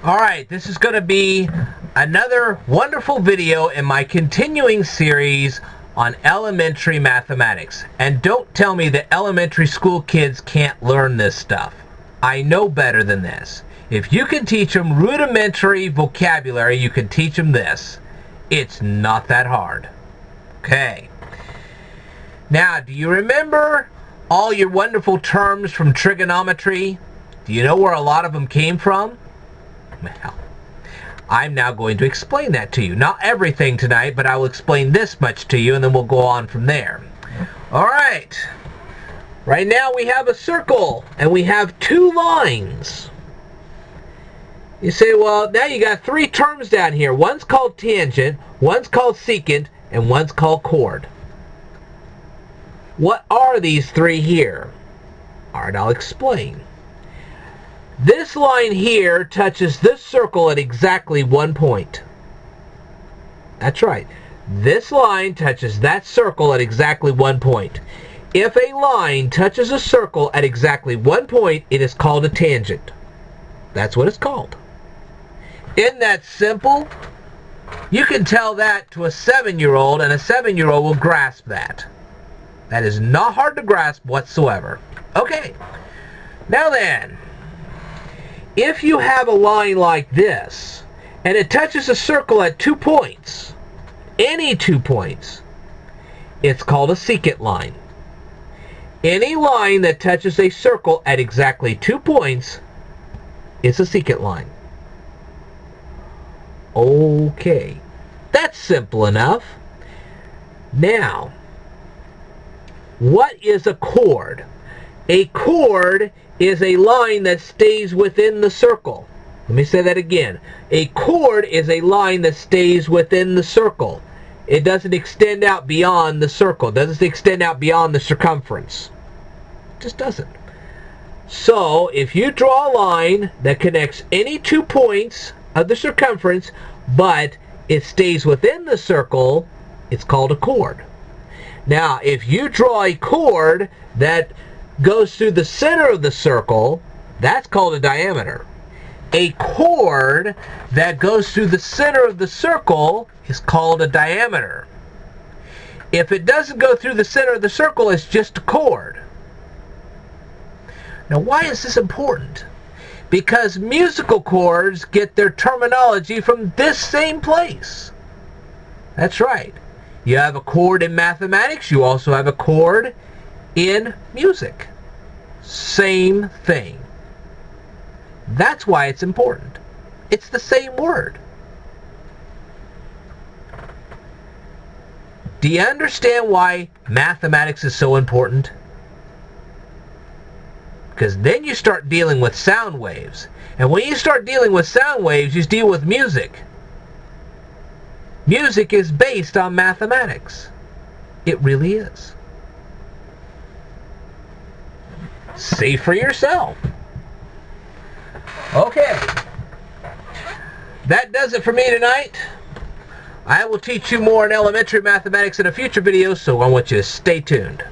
Alright, this is going to be another wonderful video in my continuing series on elementary mathematics. And don't tell me that elementary school kids can't learn this stuff. I know better than this. If you can teach them rudimentary vocabulary, you can teach them this. It's not that hard. Okay. Now, do you remember all your wonderful terms from trigonometry? Do you know where a lot of them came from? Well, I'm now going to explain that to you. Not everything tonight, but I will explain this much to you, and then we'll go on from there. All right. Right now we have a circle, and we have two lines. You say, well, now you got three terms down here. One's called tangent, one's called secant, and one's called chord. What are these three here? All right, I'll explain. This line here touches this circle at exactly 1 point. That's right. This line touches that circle at exactly 1 point. If a line touches a circle at exactly 1 point, it is called a tangent. That's what it's called. Isn't that simple? You can tell that to a 7-year-old, and a 7-year-old will grasp that. That is not hard to grasp whatsoever. Okay. Now then, if you have a line like this, and it touches a circle at 2 points, any 2 points, it's called a secant line. Any line that touches a circle at exactly 2 points is a secant line. Okay, that's simple enough. Now, what is a chord? A chord is a line that stays within the circle. Let me say that again. A chord is a line that stays within the circle. It doesn't extend out beyond the circle. It doesn't extend out beyond the circumference. It just doesn't. So, if you draw a line that connects any 2 points of the circumference, but it stays within the circle, it's called a chord. Now, if you draw a chord that goes through the center of the circle, that's called a diameter. A chord that goes through the center of the circle is called a diameter. If it doesn't go through the center of the circle, it's just a chord. Now, why is this important? Because musical chords get their terminology from this same place. That's right. You have a chord in mathematics, you also have a chord in music. Same thing. That's why it's important. It's the same word. Do you understand why mathematics is so important? Because then you start dealing with sound waves. And when you start dealing with sound waves, you deal with music. Music is based on mathematics. It really is. See for yourself. Okay. That does it for me tonight. I will teach you more in elementary mathematics in a future video, so I want you to stay tuned.